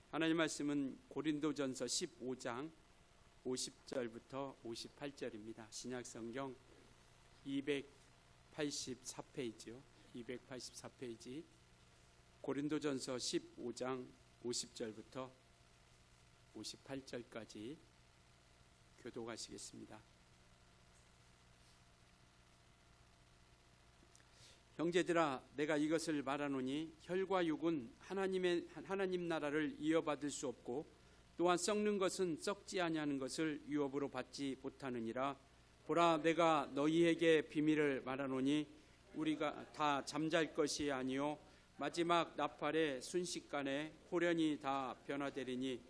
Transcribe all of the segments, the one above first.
하나님 말씀은 고린도전서 15장 50절부터 58절입니다. 신약성경 284페이지요. 284페이지 고린도전서 15장 50절부터 58절까지 교독하시겠습니다. 형제들아, 내가 이것을 말하노니 혈과 육은 하나님 나라를 이어받을 수 없고 또한 썩는 것은 썩지 아니하는 것을 유업으로 받지 못하느니라. 보라, 내가 너희에게 비밀을 말하노니 우리가 다 잠잘 것이 아니요 마지막 나팔의 순식간에 홀연히 다 변화되리니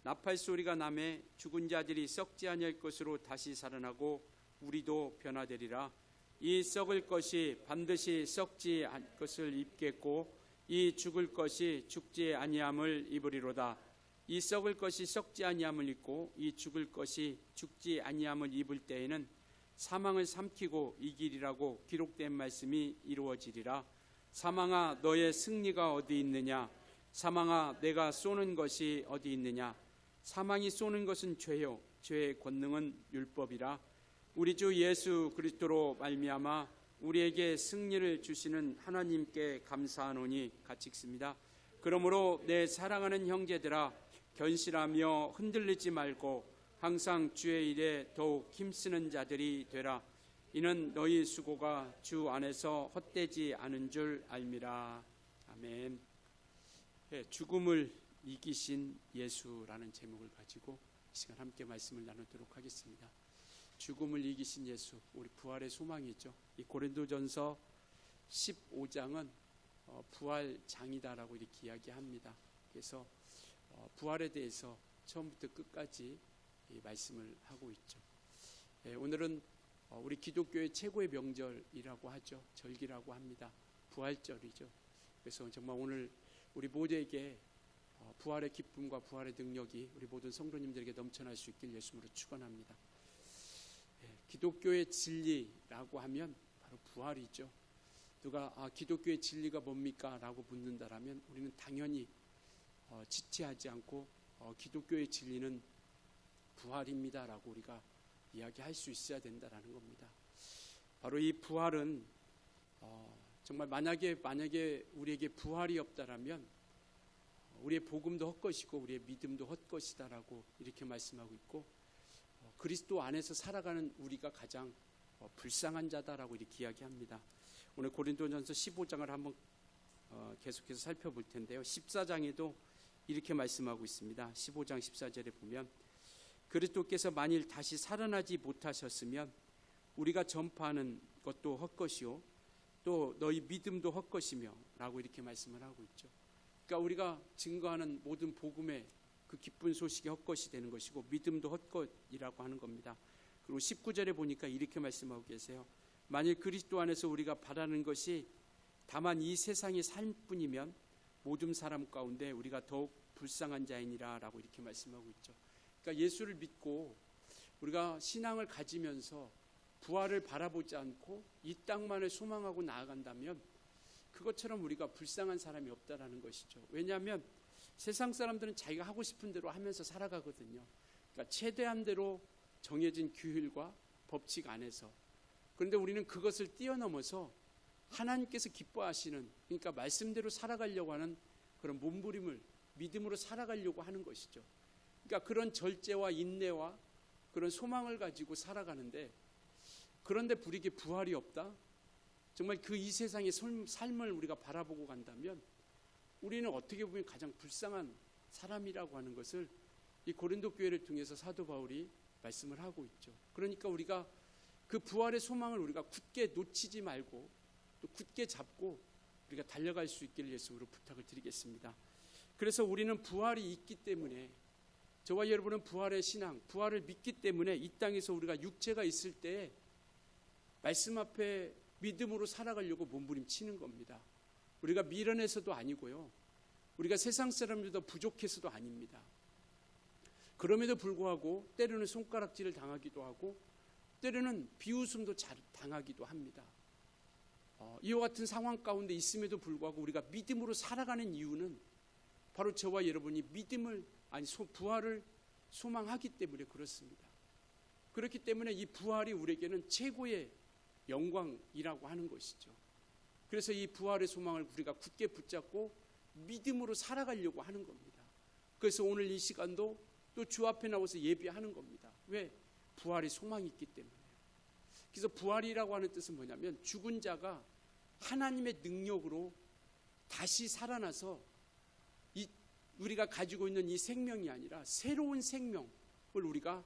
나팔 소리가 나매 죽은 자들이 썩지 아니할 것으로 다시 살아나고 우리도 변화되리라. 이 썩을 것이 반드시 썩지 않을 것을 입겠고 이 죽을 것이 죽지 아니함을 입으리로다. 이 썩을 것이 썩지 아니함을 입고 이 죽을 것이 죽지 아니함을 입을 때에는 사망을 삼키고 이기리라고 기록된 말씀이 이루어지리라. 사망아, 너의 승리가 어디 있느냐? 사망아, 내가 쏘는 것이 어디 있느냐? 사망이 쏘는 것은 죄요 죄의 권능은 율법이라. 우리 주 예수 그리스도로 말미암아 우리에게 승리를 주시는 하나님께 감사하노니. 같이 읽습니다. 그러므로 내 사랑하는 형제들아, 견실하며 흔들리지 말고 항상 주의 일에 더욱 힘쓰는 자들이 되라. 이는 너희 수고가 주 안에서 헛되지 않은 줄 알미라. 아멘. 죽음을 이기신 예수라는 제목을 가지고 이 시간 함께 말씀을 나누도록 하겠습니다. 죽음을 이기신 예수, 우리 부활의 소망이죠. 이 고린도전서 15장은 부활장이다라고 이렇게 이야기합니다. 그래서 부활에 대해서 처음부터 끝까지 이 말씀을 하고 있죠. 오늘은 우리 기독교의 최고의 명절이라고 하죠. 절기라고 합니다. 부활절이죠. 그래서 정말 오늘 우리 모두에게 부활의 기쁨과 부활의 능력이 우리 모든 성도님들에게 넘쳐날 수 있길 예수님으로 축원합니다. 기독교의 진리라고 하면 바로 부활이죠. 누가 기독교의 진리가 뭡니까? 라고 묻는다라면 우리는 당연히 지체하지 않고 기독교의 진리는 부활입니다 라고 우리가 이야기할 수 있어야 된다라는 겁니다. 바로 이 부활은 정말 만약에 우리에게 부활이 없다라면 우리의 복음도 헛것이고 우리의 믿음도 헛것이다라고 이렇게 말씀하고 있고, 그리스도 안에서 살아가는 우리가 가장 불쌍한 자다라고 이렇게 이야기합니다. 오늘 고린도전서 15장을 한번 계속해서 살펴볼 텐데요. 14장에도 이렇게 말씀하고 있습니다. 15장 14절에 보면 그리스도께서 만일 다시 살아나지 못하셨으면 우리가 전파하는 것도 헛것이요 또 너희 믿음도 헛것이며 라고 이렇게 말씀을 하고 있죠. 그러니까 우리가 증거하는 모든 복음의 그 기쁜 소식이 헛것이 되는 것이고 믿음도 헛것이라고 하는 겁니다. 그리고 19절에 보니까 이렇게 말씀하고 계세요. 만일 그리스도 안에서 우리가 바라는 것이 다만 이 세상의 삶뿐이면 모든 사람 가운데 우리가 더욱 불쌍한 자이니라 라고 이렇게 말씀하고 있죠. 그러니까 예수를 믿고 우리가 신앙을 가지면서 부활을 바라보지 않고 이 땅만을 소망하고 나아간다면 그것처럼 우리가 불쌍한 사람이 없다라는 것이죠. 왜냐하면 세상 사람들은 자기가 하고 싶은 대로 하면서 살아가거든요. 그러니까 최대한대로 정해진 규율과 법칙 안에서. 그런데 우리는 그것을 뛰어넘어서 하나님께서 기뻐하시는, 그러니까 말씀대로 살아가려고 하는 그런 몸부림을 믿음으로 살아가려고 하는 것이죠. 그러니까 그런 절제와 인내와 그런 소망을 가지고 살아가는데, 그런데 우리에게 부활이 없다? 정말 그 이 세상의 삶을 우리가 바라보고 간다면 우리는 어떻게 보면 가장 불쌍한 사람이라고 하는 것을 이 고린도 교회를 통해서 사도 바울이 말씀을 하고 있죠. 그러니까 우리가 그 부활의 소망을 우리가 굳게 놓치지 말고 또 굳게 잡고 우리가 달려갈 수 있기를 예수님으로 부탁을 드리겠습니다. 그래서 우리는 부활이 있기 때문에, 저와 여러분은 부활의 신앙, 부활을 믿기 때문에 이 땅에서 우리가 육체가 있을 때 말씀 앞에 믿음으로 살아가려고 몸부림치는 겁니다. 우리가 미련해서도 아니고요, 우리가 세상 사람들보다 부족해서도 아닙니다. 그럼에도 불구하고 때로는 손가락질을 당하기도 하고 때로는 비웃음도 당하기도 합니다. 이와 같은 상황 가운데 있음에도 불구하고 우리가 믿음으로 살아가는 이유는 바로 저와 여러분이 부활을 소망하기 때문에 그렇습니다. 그렇기 때문에 이 부활이 우리에게는 최고의 영광이라고 하는 것이죠. 그래서 이 부활의 소망을 우리가 굳게 붙잡고 믿음으로 살아가려고 하는 겁니다. 그래서 오늘 이 시간도 또 주 앞에 나와서 예배하는 겁니다. 왜? 부활의 소망이 있기 때문에. 그래서 부활이라고 하는 뜻은 뭐냐면 죽은 자가 하나님의 능력으로 다시 살아나서 우리가 가지고 있는 이 생명이 아니라 새로운 생명을 우리가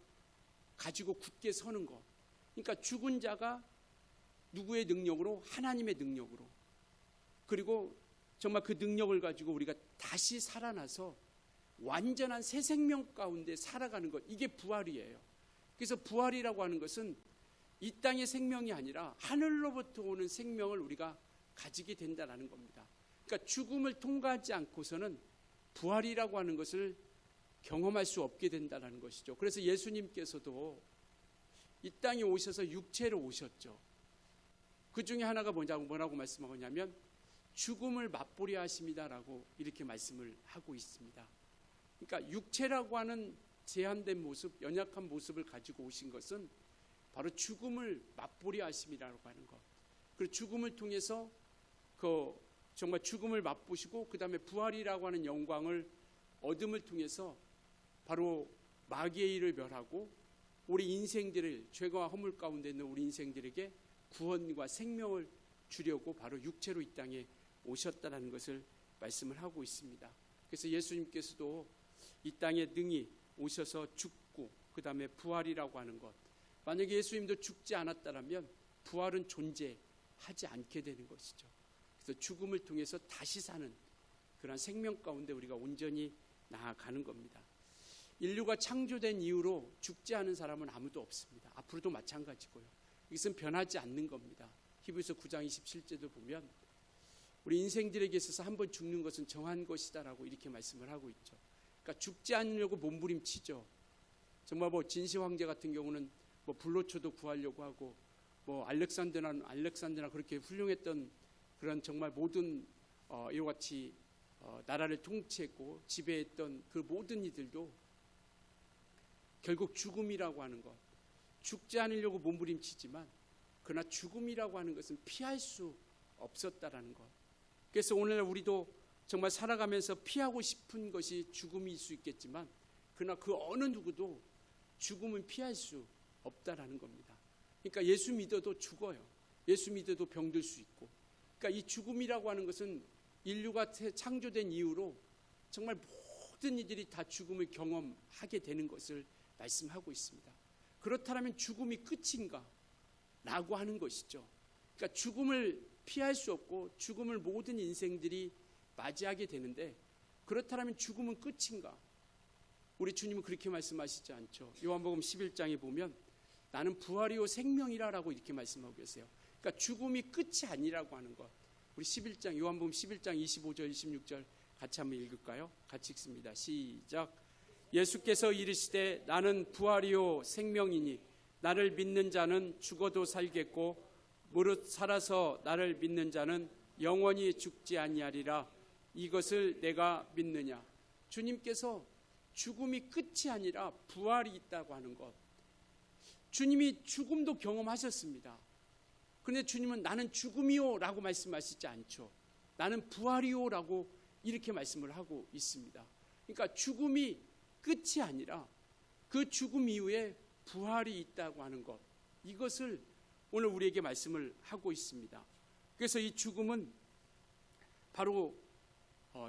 가지고 굳게 서는 것. 그러니까 죽은 자가 누구의 능력으로? 하나님의 능력으로. 그리고 정말 그 능력을 가지고 우리가 다시 살아나서 완전한 새 생명 가운데 살아가는 것. 이게 부활이에요. 그래서 부활이라고 하는 것은 이 땅의 생명이 아니라 하늘로부터 오는 생명을 우리가 가지게 된다는 겁니다. 그러니까 죽음을 통과하지 않고서는 부활이라고 하는 것을 경험할 수 없게 된다는 것이죠. 그래서 예수님께서도 이 땅에 오셔서 육체로 오셨죠. 그 중에 하나가 뭐라고 말씀하냐면 죽음을 맛보려 하십니다라고 이렇게 말씀을 하고 있습니다. 그러니까 육체라고 하는 제한된 모습, 연약한 모습을 가지고 오신 것은 바로 죽음을 맛보려 하심이라고 하는 것. 그리고 죽음을 통해서 정말 죽음을 맛보시고 그 다음에 부활이라고 하는 영광을 얻음을 통해서 바로 마귀의 일을 멸하고 우리 인생들을 죄와 허물 가운데 있는 우리 인생들에게 구원과 생명을 주려고 바로 육체로 이 땅에 오셨다는 것을 말씀을 하고 있습니다. 그래서 예수님께서도 이 땅에 능히 오셔서 죽고 그 다음에 부활이라고 하는 것. 만약에 예수님도 죽지 않았다면 부활은 존재하지 않게 되는 것이죠. 그래서 죽음을 통해서 다시 사는 그런 생명 가운데 우리가 온전히 나아가는 겁니다. 인류가 창조된 이후로 죽지 않은 사람은 아무도 없습니다. 앞으로도 마찬가지고요. 이것은 변하지 않는 겁니다. 히브리서 9장 27절도 보면 우리 인생들에게 있어서 한번 죽는 것은 정한 것이다라고 이렇게 말씀을 하고 있죠. 그러니까 죽지 않으려고 몸부림치죠. 정말 진시 황제 같은 경우는 불로초도 구하려고 하고 알렉산드나 그렇게 훌륭했던 그런 정말 모든 이와 같이 나라를 통치했고 지배했던 그 모든 이들도 결국 죽음이라고 하는 것, 죽지 않으려고 몸부림치지만 그러나 죽음이라고 하는 것은 피할 수 없었다라는 것. 그래서 오늘 우리도 정말 살아가면서 피하고 싶은 것이 죽음일 수 있겠지만 그러나 그 어느 누구도 죽음은 피할 수 없다라는 겁니다. 그러니까 예수 믿어도 죽어요. 예수 믿어도 병들 수 있고. 그러니까 이 죽음이라고 하는 것은 인류가 창조된 이후로 정말 모든 이들이 다 죽음을 경험하게 되는 것을 말씀하고 있습니다. 그렇다면 죽음이 끝인가? 라고 하는 것이죠. 그러니까 죽음을 피할 수 없고 죽음을 모든 인생들이 맞이하게 되는데 그렇다면 죽음은 끝인가? 우리 주님은 그렇게 말씀하시지 않죠. 요한복음 11장에 보면 나는 부활이요 생명이라라고 이렇게 말씀하고 계세요. 그러니까 죽음이 끝이 아니라고 하는 것. 우리 11장 요한복음 11장 25절 26절 같이 한번 읽을까요? 같이 읽습니다. 시작. 예수께서 이르시되 나는 부활이요 생명이니 나를 믿는 자는 죽어도 살겠고 무릇 살아서 나를 믿는 자는 영원히 죽지 아니하리라. 이것을 내가 믿느냐. 주님께서 죽음이 끝이 아니라 부활이 있다고 하는 것. 주님이 죽음도 경험하셨습니다. 그런데 주님은 나는 죽음이요 라고 말씀하시지 않죠. 나는 부활이요 라고 이렇게 말씀을 하고 있습니다. 그러니까 죽음이 끝이 아니라 그 죽음 이후에 부활이 있다고 하는 것. 이것을 오늘 우리에게 말씀을 하고 있습니다. 그래서 이 죽음은 바로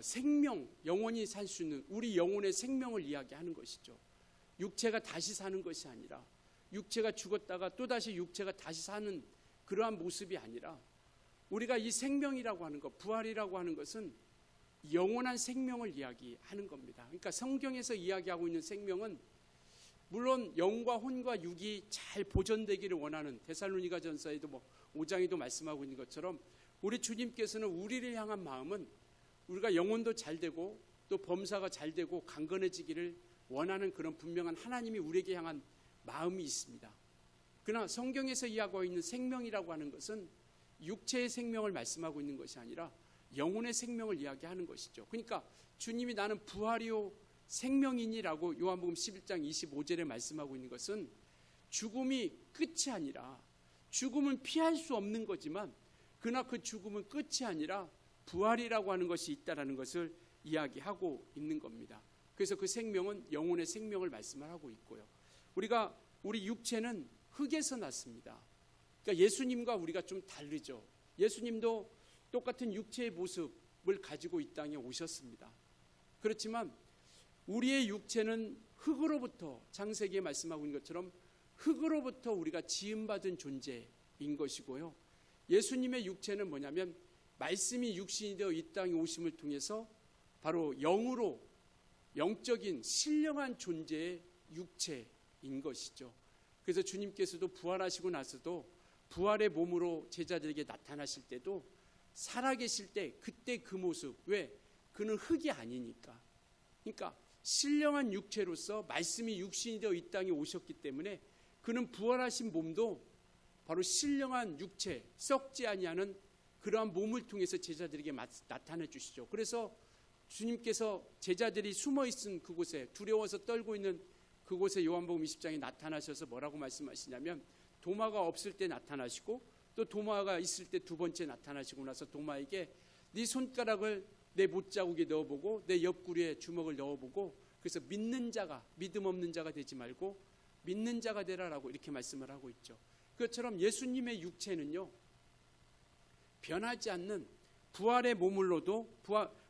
생명, 영원히 살 수 있는 우리 영혼의 생명을 이야기하는 것이죠. 육체가 다시 사는 것이 아니라 육체가 죽었다가 또다시 육체가 다시 사는 그러한 모습이 아니라 우리가 이 생명이라고 하는 것, 부활이라고 하는 것은 영원한 생명을 이야기하는 겁니다. 그러니까 성경에서 이야기하고 있는 생명은 물론 영과 혼과 육이 잘 보존되기를 원하는 데살로니가전서에도 5장에도 말씀하고 있는 것처럼 우리 주님께서는 우리를 향한 마음은 우리가 영혼도 잘 되고 또 범사가 잘 되고 강건해지기를 원하는 그런 분명한 하나님이 우리에게 향한 마음이 있습니다. 그러나 성경에서 이야기하고 있는 생명이라고 하는 것은 육체의 생명을 말씀하고 있는 것이 아니라 영혼의 생명을 이야기하는 것이죠. 그러니까 주님이 나는 부활이요 생명이니라고 요한복음 11장 25절에 말씀하고 있는 것은 죽음이 끝이 아니라, 죽음은 피할 수 없는 거지만 그러나 그 죽음은 끝이 아니라 부활이라고 하는 것이 있다라는 것을 이야기하고 있는 겁니다. 그래서 그 생명은 영혼의 생명을 말씀을 하고 있고요. 우리 육체는 흙에서 났습니다. 그러니까 예수님과 우리가 좀 다르죠. 예수님도 똑같은 육체의 모습을 가지고 이 땅에 오셨습니다. 그렇지만 우리의 육체는 흙으로부터, 창세기에 말씀하고 있는 것처럼 흙으로부터 우리가 지음받은 존재인 것이고요. 예수님의 육체는 뭐냐면 말씀이 육신이 되어 이 땅에 오심을 통해서 바로 영으로, 영적인 신령한 존재의 육체인 것이죠. 그래서 주님께서도 부활하시고 나서도 부활의 몸으로 제자들에게 나타나실 때도 살아계실 때 그때 그 모습, 왜? 그는 흙이 아니니까. 그러니까 신령한 육체로서 말씀이 육신이 되어 이 땅에 오셨기 때문에 그는 부활하신 몸도 바로 신령한 육체, 썩지 아니하는 그러한 몸을 통해서 제자들에게 나타내 주시죠. 그래서 주님께서 제자들이 숨어 있은 그곳에, 두려워서 떨고 있는 그곳에 요한복음 20장에 나타나셔서 뭐라고 말씀하시냐면, 도마가 없을 때 나타나시고 또 도마가 있을 때 두 번째 나타나시고 나서 도마에게 네 손가락을 내 못자국에 넣어보고 내 옆구리에 주먹을 넣어보고, 그래서 믿는 자가, 믿음 없는 자가 되지 말고 믿는 자가 되라라고 이렇게 말씀을 하고 있죠. 그것처럼 예수님의 육체는요, 변하지 않는 부활의 몸으로도,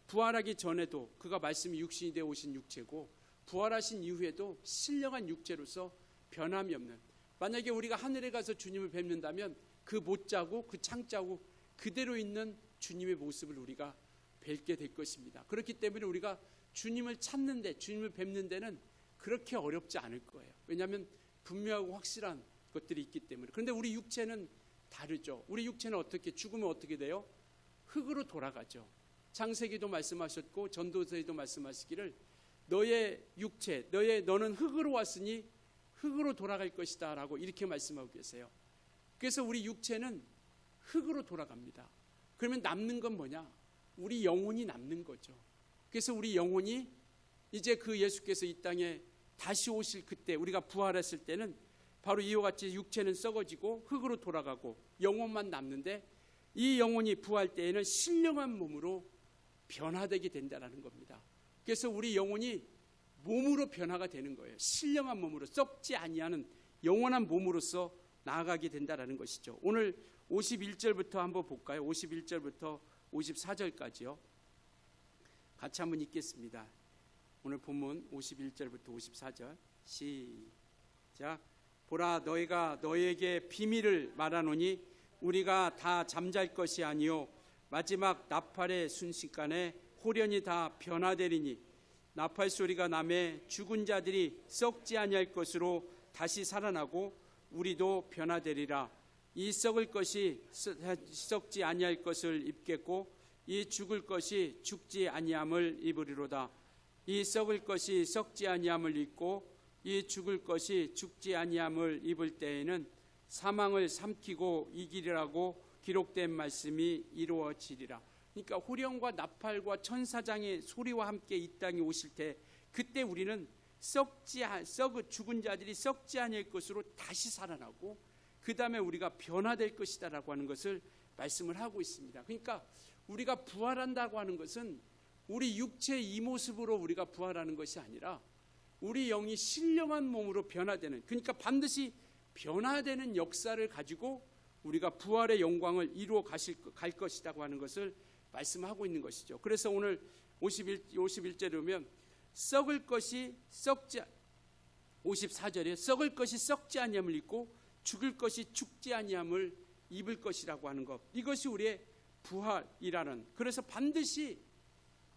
부활하기 전에도 그가 말씀이 육신이 되어 오신 육체고, 부활하신 이후에도 신령한 육체로서 변함이 없는, 만약에 우리가 하늘에 가서 주님을 뵙는다면 그 못자국, 그 창자국 그대로 있는 주님의 모습을 우리가 뵙게 될 것입니다. 그렇기 때문에 우리가 주님을 찾는데, 주님을 뵙는 데는 그렇게 어렵지 않을 거예요. 왜냐하면 분명하고 확실한 것들이 있기 때문에. 그런데 우리 육체는 다르죠. 우리 육체는 어떻게, 죽으면 어떻게 돼요? 흙으로 돌아가죠. 창세기도 말씀하셨고 전도서에도 말씀하시기를 너의 육체, 너는 흙으로 왔으니 흙으로 돌아갈 것이다 라고 이렇게 말씀하고 계세요. 그래서 우리 육체는 흙으로 돌아갑니다. 그러면 남는 건 뭐냐? 우리 영혼이 남는 거죠. 그래서 우리 영혼이 이제 그 예수께서 이 땅에 다시 오실 그때, 우리가 부활했을 때는 바로 이와 같이 육체는 썩어지고 흙으로 돌아가고 영혼만 남는데, 이 영혼이 부활 때에는 신령한 몸으로 변화되게 된다는 겁니다. 그래서 우리 영혼이 몸으로 변화가 되는 거예요. 신령한 몸으로, 썩지 아니하는 영원한 몸으로서 나아가게 된다는 것이죠. 오늘 51절부터 한번 볼까요? 51절부터 54절까지요. 같이 한번 읽겠습니다. 오늘 본문 51절부터 54절 시작. 보라, 너희가 너희에게 비밀을 말하노니 우리가 다 잠잘 것이 아니요 마지막 나팔의 순식간에 홀연히 다 변화되리니, 나팔 소리가 나매 죽은 자들이 썩지 아니할 것으로 다시 살아나고 우리도 변화되리라. 이 썩을 것이 썩지 아니할 것을 입겠고 이 죽을 것이 죽지 아니함을 입으리로다. 이 썩을 것이 썩지 아니함을 입고 이 죽을 것이 죽지 아니함을 입을 때에는 사망을 삼키고 이기리라고 기록된 말씀이 이루어지리라. 그러니까 호령과 나팔과 천사장의 소리와 함께 이 땅에 오실 때, 그때 우리는 죽은 자들이 썩지 아니할 것으로 다시 살아나고 그 다음에 우리가 변화될 것이다라고 하는 것을 말씀을 하고 있습니다. 그러니까 우리가 부활한다고 하는 것은 우리 육체의 이 모습으로 우리가 부활하는 것이 아니라 우리 영이 신령한 몸으로 변화되는, 그러니까 반드시 변화되는 역사를 가지고 우리가 부활의 영광을 이루어 갈 것이라고 하는 것을 말씀하고 있는 것이죠. 그래서 오늘 51절에 보면 썩을 것이 썩지, 54절에 썩을 것이 썩지 아니함을 입고 죽을 것이 죽지 아니함을 입을 것이라고 하는 것, 이것이 우리의 부활이라는, 그래서 반드시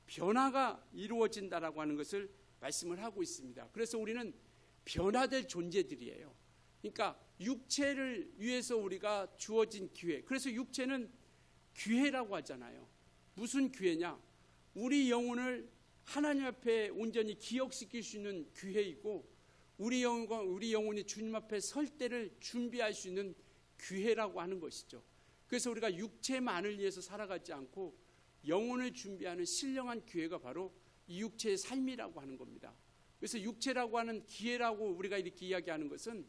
변화가 이루어진다라고 하는 것을 말씀을 하고 있습니다. 그래서 우리는 변화될 존재들이에요. 그러니까 육체를 위해서 우리가 주어진 기회, 그래서 육체는 기회라고 하잖아요. 무슨 기회냐? 우리 영혼을 하나님 앞에 온전히 기억시킬 수 있는 기회이고, 우리 영혼이 주님 앞에 설 때를 준비할 수 있는 기회라고 하는 것이죠. 그래서 우리가 육체만을 위해서 살아가지 않고 영혼을 준비하는 신령한 기회가 바로 이 육체의 삶이라고 하는 겁니다. 그래서 육체라고 하는 기회라고 우리가 이렇게 이야기하는 것은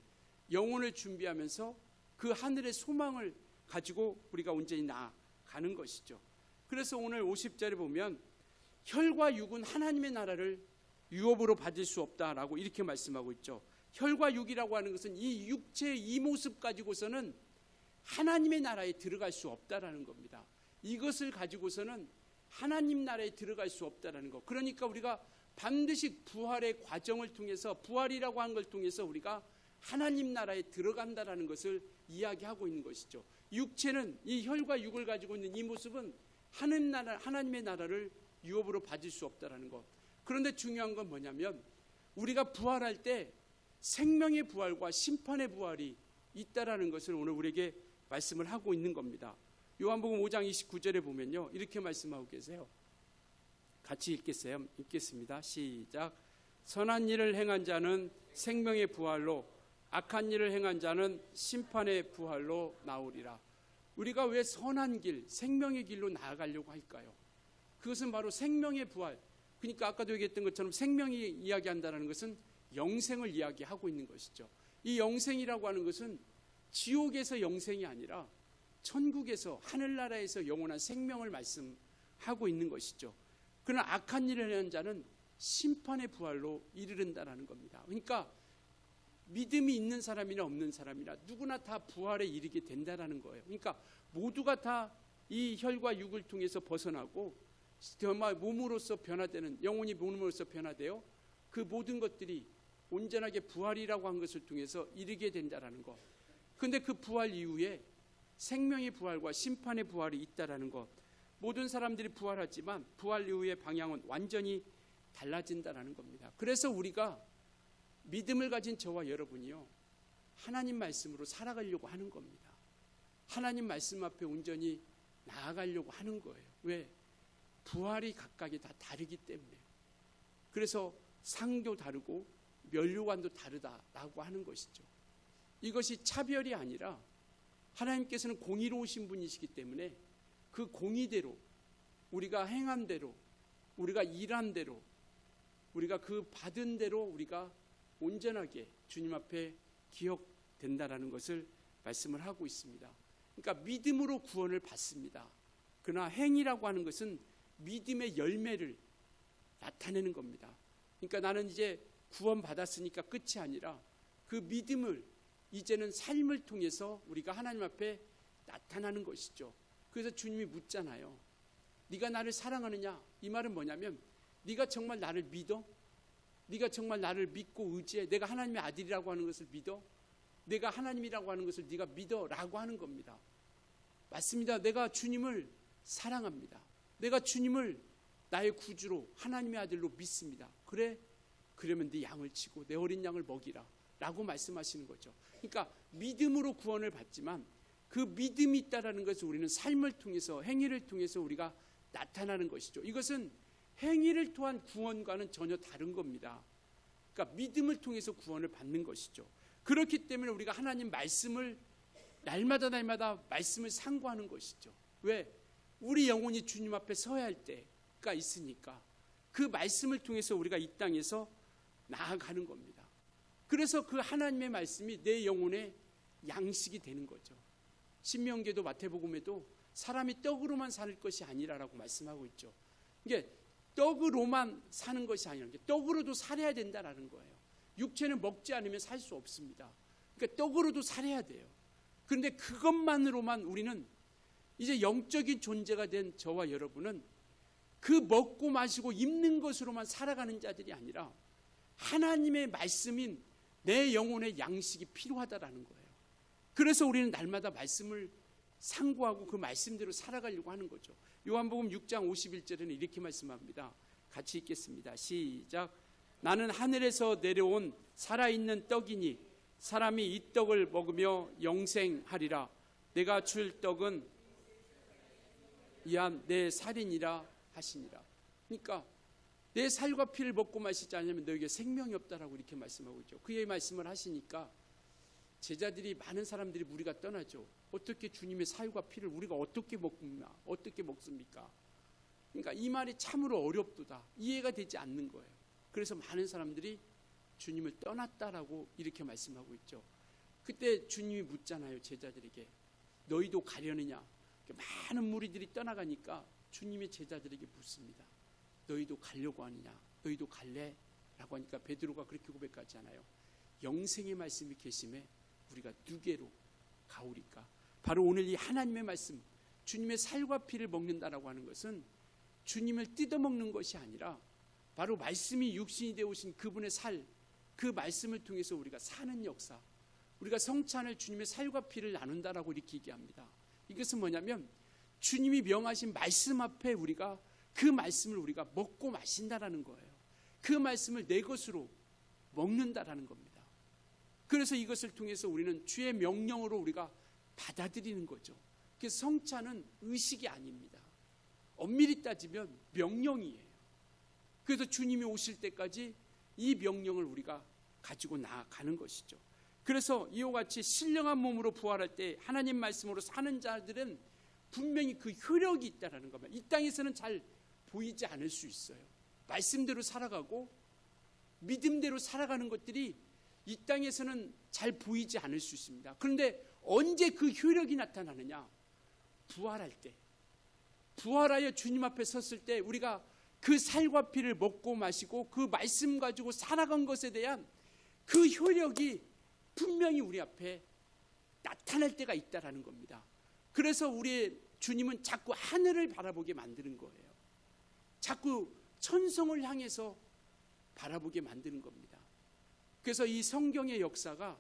영혼을 준비하면서 그 하늘의 소망을 가지고 우리가 온전히 나아가는 것이죠. 그래서 오늘 50절에 보면 혈과 육은 하나님의 나라를 유업으로 받을 수 없다라고 이렇게 말씀하고 있죠. 혈과 육이라고 하는 것은 이 육체의 이 모습 가지고서는 하나님의 나라에 들어갈 수 없다라는 겁니다. 이것을 가지고서는 하나님 나라에 들어갈 수 없다라는 것. 그러니까 우리가 반드시 부활의 과정을 통해서, 부활이라고 하는 걸 통해서 우리가 하나님 나라에 들어간다라는 것을 이야기하고 있는 것이죠. 육체는, 이 혈과 육을 가지고 있는 이 모습은 하나님의 나라를 유업으로 받을 수 없다라는 것. 그런데 중요한 건 뭐냐면 우리가 부활할 때 생명의 부활과 심판의 부활이 있다라는 것을 오늘 우리에게 말씀을 하고 있는 겁니다. 요한복음 5장 29절에 보면요, 이렇게 말씀하고 계세요. 같이 읽겠습니다. 시작. 선한 일을 행한 자는 생명의 부활로, 악한 일을 행한 자는 심판의 부활로 나오리라. 우리가 왜 선한 길, 생명의 길로 나아가려고 할까요? 그것은 바로 생명의 부활. 그러니까 아까도 얘기했던 것처럼 생명이 이야기한다는 것은 영생을 이야기하고 있는 것이죠. 이 영생이라고 하는 것은 지옥에서 영생이 아니라 천국에서, 하늘나라에서 영원한 생명을 말씀하고 있는 것이죠. 그러나 악한 일을 하는 자는 심판의 부활로 이르른다라는 겁니다. 그러니까 믿음이 있는 사람이나 없는 사람이나 누구나 다 부활에 이르게 된다라는 거예요. 그러니까 모두가 다 이 혈과 육을 통해서 벗어나고 정말 몸으로서 변화되는, 영혼이 몸으로서 변화되어 그 모든 것들이 온전하게 부활이라고 한 것을 통해서 이르게 된다라는 것. 그런데 그 부활 이후에 생명의 부활과 심판의 부활이 있다라는 것. 모든 사람들이 부활하지만 부활 이후의 방향은 완전히 달라진다라는 겁니다. 그래서 우리가 믿음을 가진 저와 여러분이요, 하나님 말씀으로 살아가려고 하는 겁니다. 하나님 말씀 앞에 온전히 나아가려고 하는 거예요. 왜? 부활이 각각이 다 다르기 때문에. 그래서 상도 다르고 면류관도 다르다라고 하는 것이죠. 이것이 차별이 아니라 하나님께서는 공의로우신 분이시기 때문에 그 공의대로, 우리가 행한 대로, 우리가 일한 대로, 우리가 그 받은 대로 우리가 온전하게 주님 앞에 기억된다라는 것을 말씀을 하고 있습니다. 그러니까 믿음으로 구원을 받습니다. 그러나 행위라고 하는 것은 믿음의 열매를 나타내는 겁니다. 그러니까 나는 이제 구원 받았으니까 끝이 아니라 그 믿음을 이제는 삶을 통해서 우리가 하나님 앞에 나타나는 것이죠. 그래서 주님이 묻잖아요. 네가 나를 사랑하느냐? 이 말은 뭐냐면 네가 정말 나를 믿어? 네가 정말 나를 믿고 의지해? 내가 하나님의 아들이라고 하는 것을 믿어? 내가 하나님이라고 하는 것을 네가 믿어라고 하는 겁니다. 맞습니다. 내가 주님을 사랑합니다. 내가 주님을 나의 구주로, 하나님의 아들로 믿습니다. 그래? 그러면 네 양을 치고 내 어린 양을 먹이라 라고 말씀하시는 거죠. 그러니까 믿음으로 구원을 받지만 그 믿음이 있다라는 것을 우리는 삶을 통해서, 행위를 통해서 우리가 나타나는 것이죠. 이것은 행위를 통한 구원과는 전혀 다른 겁니다. 그러니까 믿음을 통해서 구원을 받는 것이죠. 그렇기 때문에 우리가 하나님 말씀을 날마다 말씀을 상고하는 것이죠. 왜? 우리 영혼이 주님 앞에 서야 할 때가 있으니까 그 말씀을 통해서 우리가 이 땅에서 나아가는 겁니다. 그래서 그 하나님의 말씀이 내 영혼의 양식이 되는 거죠. 신명기에도 마태복음에도 사람이 떡으로만 살 것이 아니라라고 말씀하고 있죠. 이게 떡으로만 사는 것이 아니라 떡으로도 살아야 된다라는 거예요. 육체는 먹지 않으면 살 수 없습니다. 그러니까 떡으로도 살아야 돼요. 그런데 그것만으로만 우리는 이제 영적인 존재가 된 저와 여러분은 그 먹고 마시고 입는 것으로만 살아가는 자들이 아니라 하나님의 말씀인 내 영혼의 양식이 필요하다라는 거예요. 그래서 우리는 날마다 말씀을 상고하고 그 말씀대로 살아가려고 하는 거죠. 요한복음 6장 51절에는 이렇게 말씀합니다. 같이 읽겠습니다. 시작. 나는 하늘에서 내려온 살아있는 떡이니 사람이 이 떡을 먹으며 영생하리라. 내가 줄 떡은 이한 내 살이니라 하시니라. 그러니까 내 살과 피를 먹고 마시지 않으면 너에게 생명이 없다라고 이렇게 말씀하고 있죠. 그의 말씀을 하시니까 제자들이, 많은 사람들이 무리가 떠나죠. 어떻게 주님의 살과 피를 우리가 어떻게 먹습니까? 그러니까 이 말이 참으로 어렵도다. 이해가 되지 않는 거예요. 그래서 많은 사람들이 주님을 떠났다라고 이렇게 말씀하고 있죠. 그때 주님이 묻잖아요. 제자들에게 너희도 가려느냐. 많은 무리들이 떠나가니까 주님이 제자들에게 묻습니다. 너희도 가려고 하느냐. 너희도 갈래? 라고 하니까 베드로가 그렇게 고백하잖아요. 영생의 말씀이 계심에 우리가 누게로 가오리까. 바로 오늘 이 하나님의 말씀, 주님의 살과 피를 먹는다라고 하는 것은 주님을 뜯어먹는 것이 아니라 바로 말씀이 육신이 되어 오신 그분의 살, 그 말씀을 통해서 우리가 사는 역사, 우리가 성찬을 주님의 살과 피를 나눈다라고 이렇게 얘기합니다. 이것은 뭐냐면 주님이 명하신 말씀 앞에 우리가 그 말씀을 우리가 먹고 마신다라는 거예요. 그 말씀을 내 것으로 먹는다라는 겁니다. 그래서 이것을 통해서 우리는 주의 명령으로 우리가 받아들이는 거죠. 그래서 성찬은 의식이 아닙니다. 엄밀히 따지면 명령이에요. 그래서 주님이 오실 때까지 이 명령을 우리가 가지고 나아가는 것이죠. 그래서 이와 같이 신령한 몸으로 부활할 때 하나님 말씀으로 사는 자들은 분명히 그 효력이 있다라는 겁니다. 이 땅에서는 잘 보이지 않을 수 있어요. 말씀대로 살아가고 믿음대로 살아가는 것들이 이 땅에서는 잘 보이지 않을 수 있습니다. 그런데 언제 그 효력이 나타나느냐? 부활할 때, 부활하여 주님 앞에 섰을 때 우리가 그 살과 피를 먹고 마시고 그 말씀 가지고 살아간 것에 대한 그 효력이 분명히 우리 앞에 나타날 때가 있다라는 겁니다. 그래서 우리의 주님은 자꾸 하늘을 바라보게 만드는 거예요. 자꾸 천성을 향해서 바라보게 만드는 겁니다. 그래서 이 성경의 역사가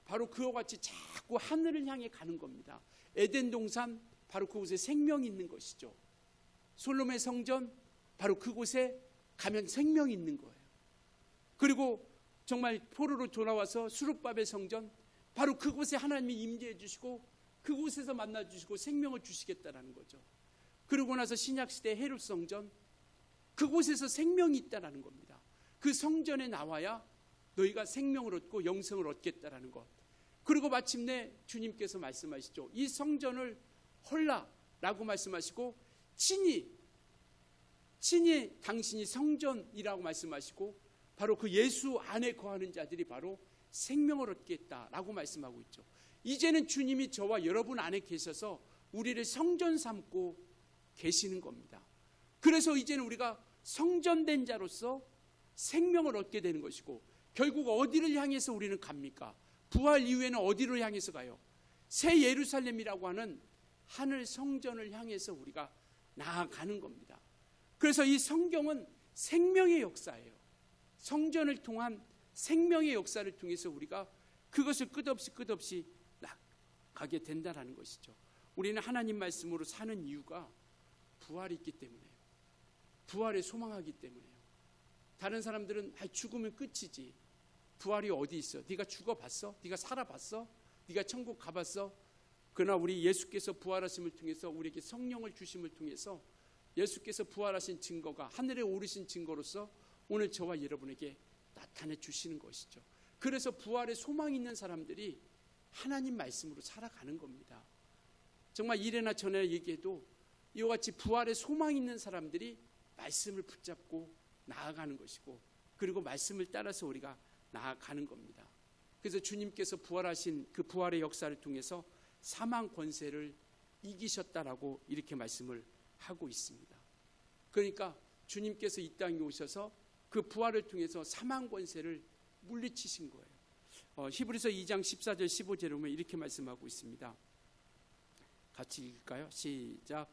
바로 그와 같이 자꾸 하늘을 향해 가는 겁니다. 에덴 동산, 바로 그곳에 생명이 있는 것이죠. 솔로몬의 성전, 바로 그곳에 가면 생명이 있는 거예요. 그리고 정말 포로로 돌아와서 수룹밥의 성전, 바로 그곳에 하나님이 임재해 주시고 그곳에서 만나 주시고 생명을 주시겠다라는 거죠. 그러고 나서 신약시대 헤롯 성전, 그곳에서 생명이 있다라는 겁니다. 그 성전에 나와야 너희가 생명을 얻고 영생을 얻겠다라는 것. 그리고 마침내 주님께서 말씀하시죠. 이 성전을 헐라라고 말씀하시고 친히 당신이 성전이라고 말씀하시고 바로 그 예수 안에 거하는 자들이 바로 생명을 얻겠다라고 말씀하고 있죠. 이제는 주님이 저와 여러분 안에 계셔서 우리를 성전 삼고 계시는 겁니다. 그래서 이제는 우리가 성전된 자로서 생명을 얻게 되는 것이고 결국 어디를 향해서 우리는 갑니까? 부활 이후에는 어디로 향해서 가요? 새 예루살렘이라고 하는 하늘 성전을 향해서 우리가 나아가는 겁니다. 그래서 이 성경은 생명의 역사예요. 성전을 통한 생명의 역사를 통해서 우리가 그것을 끝없이 나가게 된다는 것이죠. 우리는 하나님 말씀으로 사는 이유가 부활이 있기 때문에요. 부활에 소망하기 때문에요. 다른 사람들은 죽으면 끝이지. 부활이 어디 있어? 네가 죽어봤어? 네가 살아봤어? 네가 천국 가봤어? 그러나 우리 예수께서 부활하심을 통해서 우리에게 성령을 주심을 통해서 예수께서 부활하신 증거가 하늘에 오르신 증거로서 오늘 저와 여러분에게 나타내 주시는 것이죠. 그래서 부활에 소망 있는 사람들이 하나님 말씀으로 살아가는 겁니다. 정말 이래나 저래나 얘기해도 이와 같이 부활에 소망 있는 사람들이 말씀을 붙잡고 나아가는 것이고 그리고 말씀을 따라서 우리가 나아가는 겁니다. 그래서 주님께서 부활하신 그 부활의 역사를 통해서 사망 권세를 이기셨다라고 이렇게 말씀을 하고 있습니다. 그러니까 주님께서 이 땅에 오셔서 그 부활을 통해서 사망 권세를 물리치신 거예요. 히브리서 2장 14절 15절에 보면 이렇게 말씀하고 있습니다. 같이 읽을까요? 시작.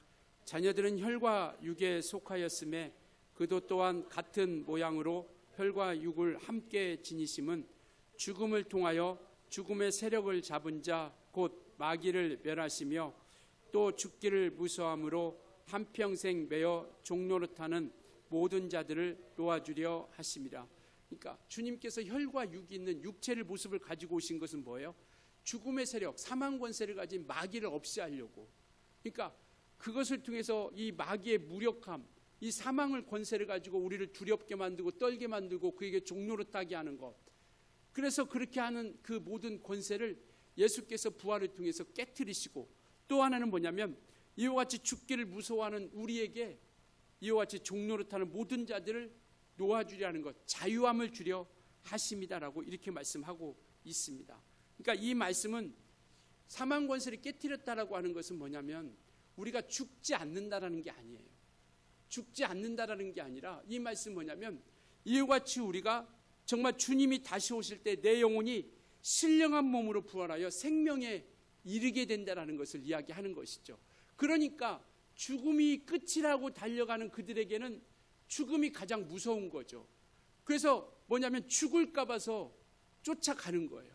자녀들은 혈과 육에 속하였음에 그도 또한 같은 모양으로 혈과 육을 함께 지니심은 죽음을 통하여 죽음의 세력을 잡은 자 곧 마귀를 멸하시며 또 죽기를 무서함으로 한평생 매어 종노릇하는 모든 자들을 놓아주려 하심이라. 그러니까 주님께서 혈과 육이 있는 육체를 모습을 가지고 오신 것은 뭐예요? 죽음의 세력, 사망 권세를 가진 마귀를 없애하려고. 그러니까 그것을 통해서 이 마귀의 무력함, 이 사망을 권세를 가지고 우리를 두렵게 만들고 떨게 만들고 그에게 종노릇하게 하는 것. 그래서 그렇게 하는 그 모든 권세를 예수께서 부활을 통해서 깨트리시고 또 하나는 뭐냐면 이와 같이 죽기를 무서워하는 우리에게 이와 같이 종노릇하는 모든 자들을 놓아주려는 것, 자유함을 주려 하심이다라고 이렇게 말씀하고 있습니다. 그러니까 이 말씀은 사망 권세를 깨뜨렸다라고 하는 것은 뭐냐면 우리가 죽지 않는다라는 게 아니에요. 죽지 않는다라는 게 아니라 이 말씀은 뭐냐면 이와 같이 우리가 정말 주님이 다시 오실 때 내 영혼이 신령한 몸으로 부활하여 생명에 이르게 된다라는 것을 이야기하는 것이죠. 그러니까 죽음이 끝이라고 달려가는 그들에게는 죽음이 가장 무서운 거죠. 그래서 뭐냐면 죽을까 봐서 쫓아가는 거예요.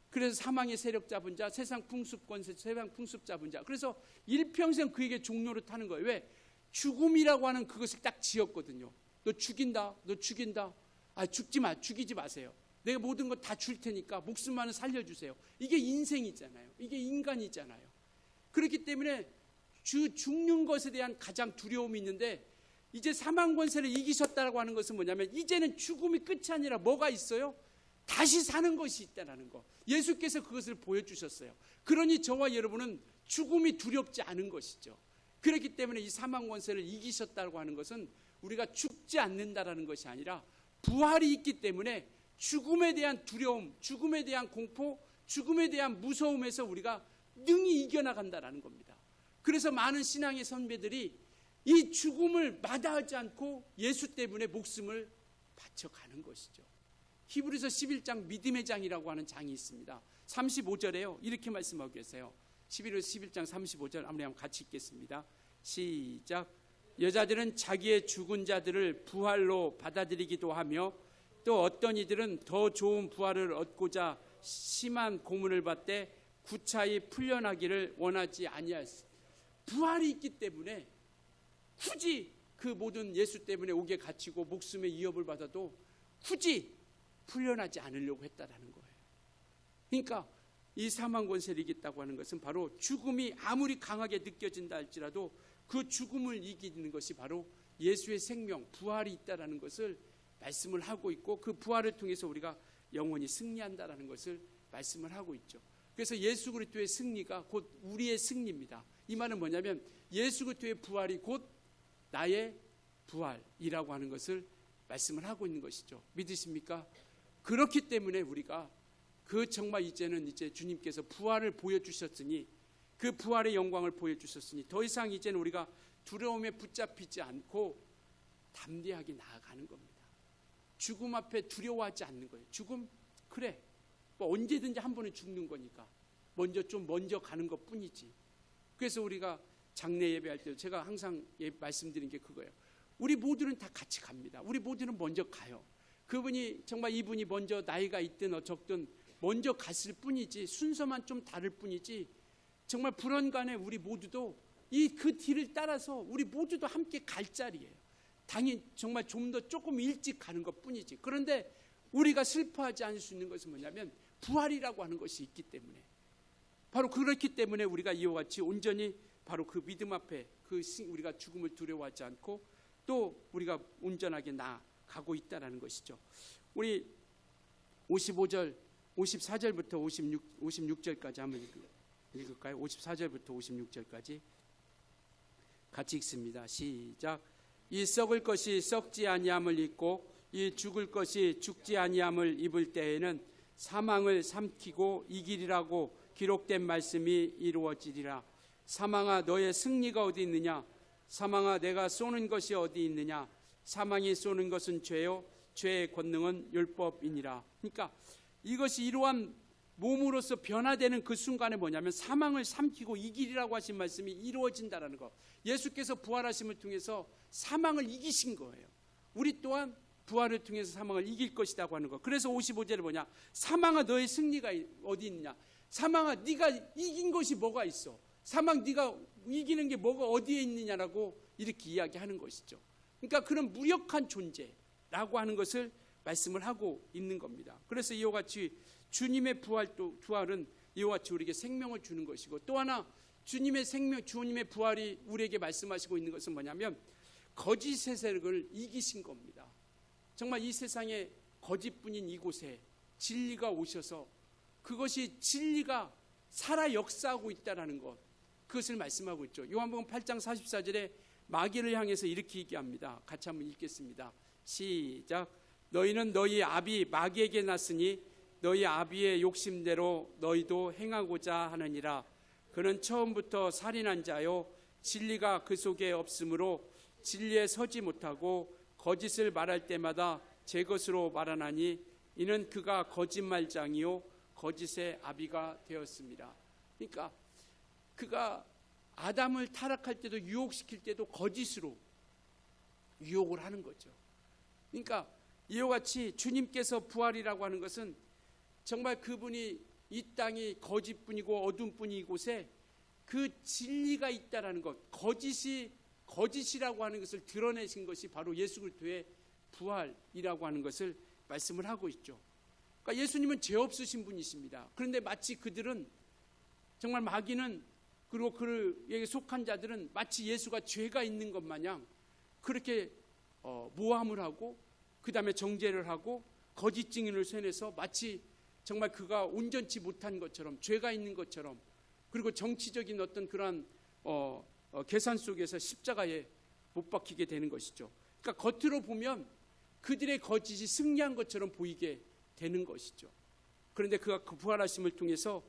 그래서 사망의 세력 잡은 자, 세상 풍습 권세, 세상 풍습 잡은 자. 그래서 일평생 그에게 종노릇 하는 거예요. 왜? 죽음이라고 하는 그것을 딱 지었거든요. 너 죽인다, 너 죽인다. 아, 죽지 마, 죽이지 마세요. 내가 모든 거 다 줄 테니까 목숨만은 살려주세요. 이게 인생이잖아요. 이게 인간이잖아요. 그렇기 때문에 죽는 것에 대한 가장 두려움이 있는데 이제 사망 권세를 이기셨다고 하는 것은 뭐냐면 이제는 죽음이 끝이 아니라 뭐가 있어요? 다시 사는 것이 있다는 거. 예수께서 그것을 보여주셨어요. 그러니 저와 여러분은 죽음이 두렵지 않은 것이죠. 그렇기 때문에 이 사망 권세를 이기셨다고 하는 것은 우리가 죽지 않는다라는 것이 아니라 부활이 있기 때문에 죽음에 대한 두려움, 죽음에 대한 공포, 죽음에 대한 무서움에서 우리가 능히 이겨나간다라는 겁니다. 그래서 많은 신앙의 선배들이 이 죽음을 마다하지 않고 예수 때문에 목숨을 바쳐가는 것이죠. 히브리서 11장 믿음의 장이라고 하는 장이 있습니다. 35절에요. 이렇게 말씀하고 계세요. 11장 35절 한번 같이 읽겠습니다. 시작. 여자들은 자기의 죽은 자들을 부활로 받아들이기도 하며 또 어떤 이들은 더 좋은 부활을 얻고자 심한 고문을 받되 구차히 풀려나기를 원하지 아니하였습니다. 부활이 있기 때문에 굳이 그 모든 예수 때문에 옥에 갇히고 목숨의 위협을 받아도 굳이 풀려나지 않으려고 했다라는 거예요. 그러니까 이 사망 권세를 이겼다고 하는 것은 바로 죽음이 아무리 강하게 느껴진다 할지라도 그 죽음을 이기는 것이 바로 예수의 생명, 부활이 있다라는 것을 말씀을 하고 있고 그 부활을 통해서 우리가 영원히 승리한다라는 것을 말씀을 하고 있죠. 그래서 예수 그리스도의 승리가 곧 우리의 승리입니다. 이 말은 뭐냐면 예수 그리스도의 부활이 곧 나의 부활이라고 하는 것을 말씀을 하고 있는 것이죠. 믿으십니까? 그렇기 때문에 우리가 그 정말 이제는 이제 주님께서 부활을 보여주셨으니 그 부활의 영광을 보여주셨으니 더 이상 이제는 우리가 두려움에 붙잡히지 않고 담대하게 나아가는 겁니다. 죽음 앞에 두려워하지 않는 거예요. 죽음 그래 뭐 언제든지 한 번은 죽는 거니까 먼저 가는 것 뿐이지. 그래서 우리가 장례 예배할 때 제가 항상 말씀드린 게 그거예요. 우리 모두는 다 같이 갑니다. 우리 모두는 먼저 가요. 그분이 정말 이분이 먼저 나이가 있든 적든 먼저 갔을 뿐이지 순서만 좀 다를 뿐이지 정말 불언간에 우리 모두도 그 뒤를 따라서 우리 모두도 함께 갈 자리예요. 당연히 정말 좀 더 조금 일찍 가는 것 뿐이지. 그런데 우리가 슬퍼하지 않을 수 있는 것은 뭐냐면 부활이라고 하는 것이 있기 때문에 바로 그렇기 때문에 우리가 이와 같이 온전히 바로 그 믿음 앞에 우리가 죽음을 두려워하지 않고 또 우리가 온전하게 나아가고 있다는 것이죠. 우리 55절 54절부터 56절까지 한번 읽을까요? 54절부터 56절까지 같이 읽습니다. 시작. 이 썩을 것이 썩지 아니함을 입고 이 죽을 것이 죽지 아니함을 입을 때에는 사망을 삼키고 이기리라고 기록된 말씀이 이루어지리라. 사망아 너의 승리가 어디 있느냐? 사망아 내가 쏘는 것이 어디 있느냐? 사망이 쏘는 것은 죄요 죄의 권능은 율법이니라. 그러니까 이것이 이러한 몸으로서 변화되는 그 순간에 뭐냐면 사망을 삼키고 이기리라고 하신 말씀이 이루어진다라는 것. 예수께서 부활하심을 통해서 사망을 이기신 거예요. 우리 또한 부활을 통해서 사망을 이길 것이라고 하는 것. 그래서 55절에 뭐냐? 사망아 너의 승리가 어디 있느냐? 사망아 네가 이긴 것이 뭐가 있어? 사망 네가 이기는 게 뭐가 어디에 있느냐라고 이렇게 이야기하는 것이죠. 그러니까 그런 무력한 존재라고 하는 것을 말씀을 하고 있는 겁니다. 그래서 이와 같이 주님의 부활은 이와 같이 우리에게 생명을 주는 것이고 또 하나 주님의 부활이 우리에게 말씀하시고 있는 것은 뭐냐면 거짓의 세력을 이기신 겁니다. 정말 이 세상에 거짓뿐인 이곳에 진리가 오셔서 그것이 진리가 살아 역사하고 있다는 것, 그것을 말씀하고 있죠. 요한복음 8장 44절에 마귀를 향해서 이렇게 얘기합니다. 같이 한번 읽겠습니다. 시작. 너희는 너희 아비 마귀에게 났으니 너희 아비의 욕심대로 너희도 행하고자 하느니라. 그는 처음부터 살인한 자요 진리가 그 속에 없으므로 진리에 서지 못하고 거짓을 말할 때마다 제 것으로 말하나니 이는 그가 거짓말장이요 거짓의 아비가 되었습니다. 그러니까 그가 아담을 타락할 때도 유혹시킬 때도 거짓으로 유혹을 하는 거죠. 그러니까 이와 같이 주님께서 부활이라고 하는 것은 정말 그분이 이 땅이 거짓뿐이고 어둠뿐인 곳에 그 진리가 있다라는 것, 거짓이 거짓이라고 하는 것을 드러내신 것이 바로 예수 그리스도의 부활이라고 하는 것을 말씀을 하고 있죠. 그러니까 예수님은 죄 없으신 분이십니다. 그런데 마치 그들은 정말 마귀는 그리고 그에게 속한 자들은 마치 예수가 죄가 있는 것 마냥 그렇게 모함을 하고 그 다음에 정죄를 하고 거짓 증인을 세뇌서 마치 정말 그가 온전치 못한 것처럼 죄가 있는 것처럼 그리고 정치적인 어떤 그러한 계산 속에서 십자가에 못 박히게 되는 것이죠. 그러니까 겉으로 보면 그들의 거짓이 승리한 것처럼 보이게 되는 것이죠. 그런데 그가 그 부활하심을 통해서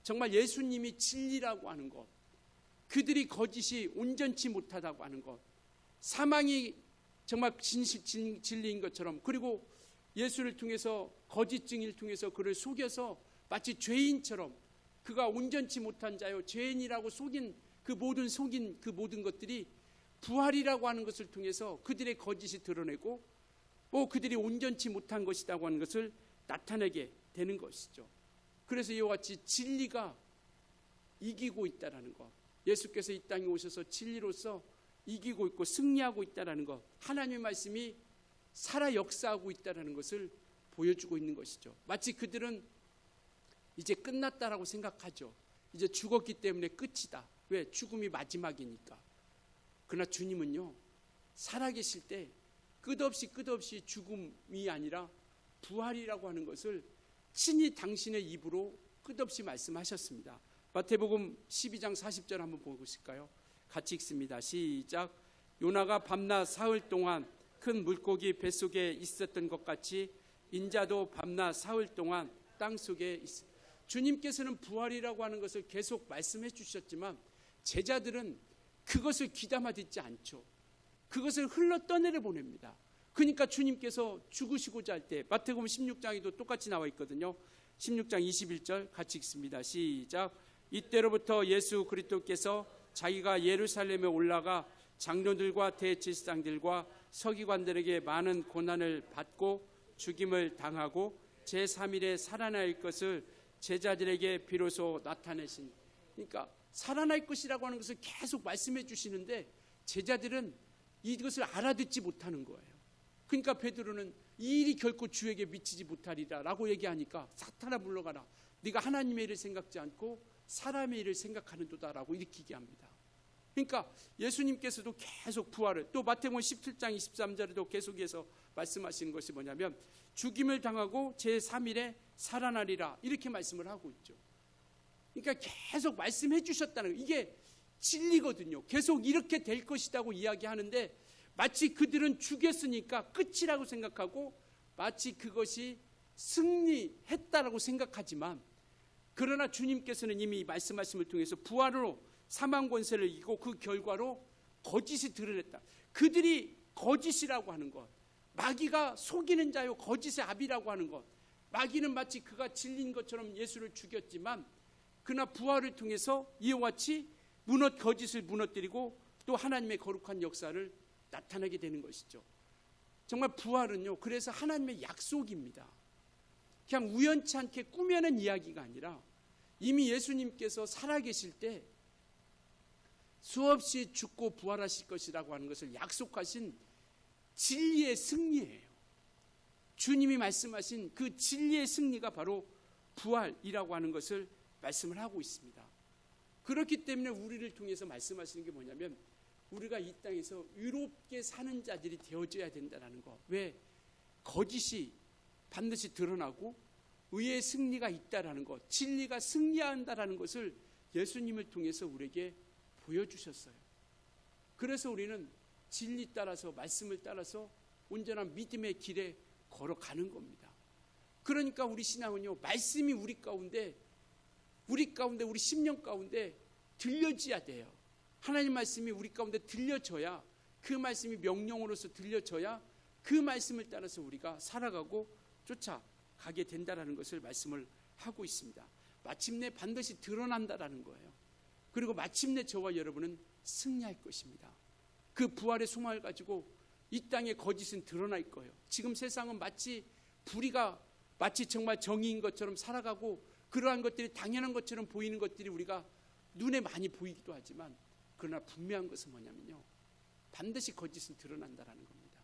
정말 예수님이 진리라고 하는 것, 그들이 거짓이 온전치 못하다고 하는 것, 사망이 정말 진리인 것처럼, 그리고 예수를 통해서 거짓 증인을 통해서 그를 속여서 마치 죄인처럼 그가 온전치 못한 자요 죄인이라고 속인 그 모든 것들이 부활이라고 하는 것을 통해서 그들의 거짓이 드러내고 그들이 온전치 못한 것이라고 하는 것을 나타내게 되는 것이죠. 그래서 이와 같이 진리가 이기고 있다라는 것, 예수께서 이 땅에 오셔서 진리로서 이기고 있고 승리하고 있다라는 것, 하나님의 말씀이 살아 역사하고 있다라는 것을 보여주고 있는 것이죠. 마치 그들은 이제 끝났다라고 생각하죠. 이제 죽었기 때문에 끝이다. 왜? 죽음이 마지막이니까. 그러나 주님은요, 살아계실 때 끝없이 죽음이 아니라 부활이라고 하는 것을 친히 당신의 입으로 끝없이 말씀하셨습니다. 마태복음 12장 40절 한번 보고 있을까요? 같이 읽습니다. 시작. 요나가 밤낮 사흘 동안 큰 물고기 뱃속에 있었던 것 같이 인자도 밤낮 사흘 동안 땅속에 있습니다. 주님께서는 부활이라고 하는 것을 계속 말씀해 주셨지만 제자들은 그것을 귀담아 듣지 않죠. 그것을 흘러 떠내려 보냅니다. 그러니까 주님께서 죽으시고자 할 때 마태복음 16장에도 똑같이 나와 있거든요. 16장 21절 같이 읽습니다. 시작. 이때로부터 예수 그리스도께서 자기가 예루살렘에 올라가 장로들과 대제사장들과 서기관들에게 많은 고난을 받고 죽임을 당하고 제3일에 살아날 것을 제자들에게 비로소 나타내신, 그러니까 살아날 것이라고 하는 것을 계속 말씀해 주시는데 제자들은 이것을 알아듣지 못하는 거예요. 그러니까 베드로는 이 일이 결코 주에게 미치지 못하리라 라고 얘기하니까 사탄아 물러가라, 네가 하나님의 일을 생각지 않고 사람의 일을 생각하는도다 라고 이렇게 얘기합니다. 그러니까 예수님께서도 계속 부활을, 또 마태복음 17장 23절에도 계속해서 말씀하시는 것이 뭐냐면 죽임을 당하고 제3일에 살아나리라 이렇게 말씀을 하고 있죠. 그러니까 계속 말씀해 주셨다는 거, 이게 진리거든요. 계속 이렇게 될 것이라고 이야기하는데 마치 그들은 죽였으니까 끝이라고 생각하고 마치 그것이 승리했다라고 생각하지만, 그러나 주님께서는 이미 말씀하심을 통해서 부활으로 사망 권세를 이기고 그 결과로 거짓이 드러냈다. 그들이 거짓이라고 하는 것, 마귀가 속이는 자요 거짓의 아비라고 하는 것, 마귀는 마치 그가 진리인 것처럼 예수를 죽였지만 그러나 부활을 통해서 이와 같이 거짓을 무너뜨리고 또 하나님의 거룩한 역사를 나타나게 되는 것이죠. 정말 부활은요, 그래서 하나님의 약속입니다. 그냥 우연치 않게 꾸며낸 이야기가 아니라 이미 예수님께서 살아계실 때 수없이 죽고 부활하실 것이라고 하는 것을 약속하신 진리의 승리예요. 주님이 말씀하신 그 진리의 승리가 바로 부활이라고 하는 것을 말씀을 하고 있습니다. 그렇기 때문에 우리를 통해서 말씀하시는 게 뭐냐면 우리가 이 땅에서 의롭게 사는 자들이 되어져야 된다는 거. 왜? 거짓이 반드시 드러나고 의의 승리가 있다라는 것, 진리가 승리한다라는 것을 예수님을 통해서 우리에게 보여주셨어요. 그래서 우리는 진리 따라서 말씀을 따라서 온전한 믿음의 길에 걸어가는 겁니다. 그러니까 우리 신앙은요, 말씀이 우리 가운데 우리 심령 가운데 들려져야 돼요. 하나님 말씀이 우리 가운데 들려져야, 그 말씀이 명령으로서 들려져야 그 말씀을 따라서 우리가 살아가고 쫓아가게 된다라는 것을 말씀을 하고 있습니다. 마침내 반드시 드러난다라는 거예요. 그리고 마침내 저와 여러분은 승리할 것입니다. 그 부활의 소망을 가지고 이 땅의 거짓은 드러날 거예요. 지금 세상은 마치 불의가 마치 정말 정의인 것처럼 살아가고, 그러한 것들이 당연한 것처럼 보이는 것들이 우리가 눈에 많이 보이기도 하지만, 그러나 분명한 것은 뭐냐면요, 반드시 거짓은 드러난다라는 겁니다.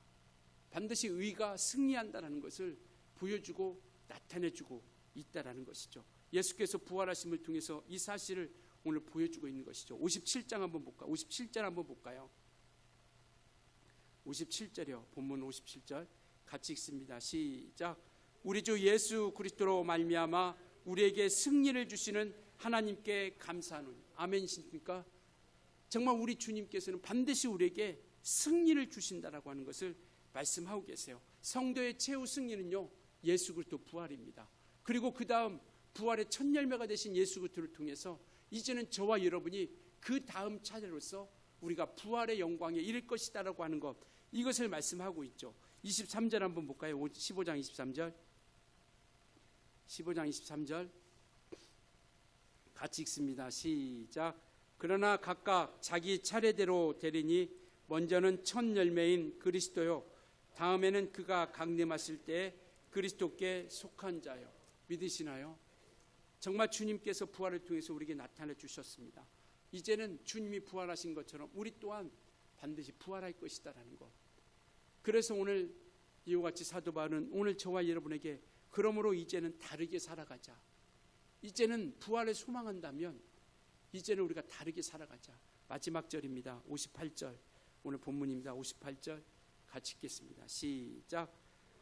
반드시 의가 승리한다라는 것을 보여주고 나타내주고 있다라는 것이죠. 예수께서 부활하심을 통해서 이 사실을 오늘 보여주고 있는 것이죠. 57장 한번 볼까요? 57절 한번 볼까요? 57절이요. 본문 57절 같이 읽습니다. 시작. 우리 주 예수 그리스도로 말미암아 우리에게 승리를 주시는 하나님께 감사하노니. 아멘이십니까? 정말 우리 주님께서는 반드시 우리에게 승리를 주신다라고 하는 것을 말씀하고 계세요. 성도의 최후 승리는요, 예수 그리스도 부활입니다. 그리고 그 다음 부활의 첫 열매가 되신 예수 그리스도를 통해서 이제는 저와 여러분이 그 다음 차례로서 우리가 부활의 영광에 이를 것이다라고 하는 것, 이것을 말씀하고 있죠. 23절 한번 볼까요? 15장 23절. 15장 23절 같이 읽습니다. 시작. 그러나 각각 자기 차례대로 되리니 먼저는 첫 열매인 그리스도요, 다음에는 그가 강림하실 때 그리스도께 속한 자요. 믿으시나요? 정말 주님께서 부활을 통해서 우리에게 나타내 주셨습니다. 이제는 주님이 부활하신 것처럼 우리 또한 반드시 부활할 것이다라는 것. 그래서 오늘 이와 같이 사도 바울은 오늘 저와 여러분에게 그러므로 이제는 다르게 살아가자. 이제는 부활을 소망한다면 이제는 우리가 다르게 살아가자. 마지막 절입니다. 58절. 오늘 본문입니다. 58절 같이 읽겠습니다. 시작.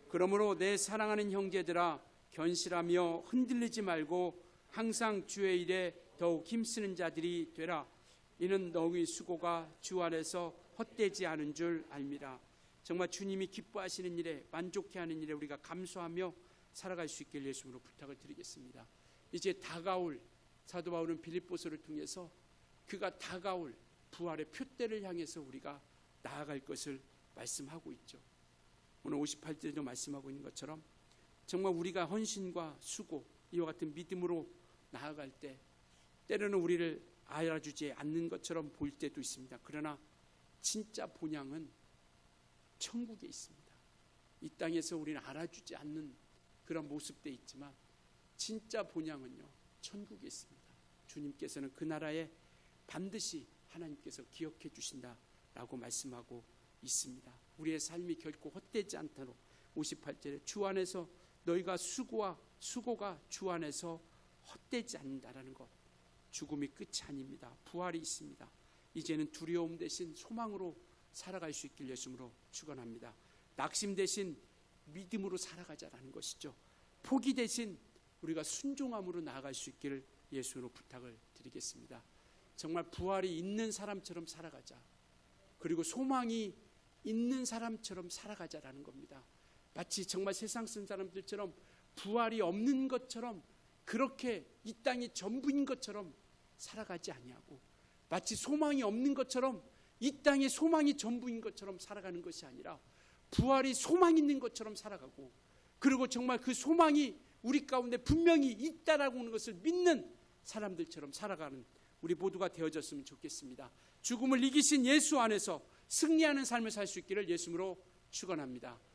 그러므로 내 사랑하는 형제들아, 견실하며 흔들리지 말고 항상 주의 일에 더욱 힘쓰는 자들이 되라. 이는 너희 수고가 주 안에서 헛되지 않은 줄 알미라. 정말 주님이 기뻐하시는 일에, 만족해하는 일에 우리가 감사하며 살아갈 수 있길 예수님으로 부탁을 드리겠습니다. 이제 다가올, 사도 바울은 빌립보서를 통해서 그가 다가올 부활의 표대를 향해서 우리가 나아갈 것을 말씀하고 있죠. 오늘 58절에도 말씀하고 있는 것처럼 정말 우리가 헌신과 수고, 이와 같은 믿음으로 나아갈 때 때로는 우리를 알아주지 않는 것처럼 보일 때도 있습니다. 그러나 진짜 본향은 천국에 있습니다. 이 땅에서 우리는 알아주지 않는 그런 모습도 있지만 진짜 본향은요, 천국에 있습니다. 주님께서는 그 나라에 반드시 하나님께서 기억해 주신다라고 말씀하고 있습니다. 우리의 삶이 결코 헛되지 않도록 58절에 주 안에서 너희가 수고가 주 안에서 헛되지 않는다라는 것. 죽음이 끝이 아닙니다. 부활이 있습니다. 이제는 두려움 대신 소망으로 살아갈 수 있길 예수님으로 축원합니다. 낙심 대신 믿음으로 살아가자라는 것이죠. 포기 대신 우리가 순종함으로 나아갈 수 있기를 예수로 부탁을 드리겠습니다. 정말 부활이 있는 사람처럼 살아가자. 그리고 소망이 있는 사람처럼 살아가자라는 겁니다. 마치 정말 세상 쓴 사람들처럼 부활이 없는 것처럼, 그렇게 이 땅이 전부인 것처럼 살아가지 아니하고, 마치 소망이 없는 것처럼 이 땅에 소망이 전부인 것처럼 살아가는 것이 아니라 부활이 소망 있는 것처럼 살아가고, 그리고 정말 그 소망이 우리 가운데 분명히 있다라고 하는 것을 믿는 사람들처럼 살아가는 우리 모두가 되어졌으면 좋겠습니다. 죽음을 이기신 예수 안에서 승리하는 삶을 살 수 있기를 예수님으로 축원합니다.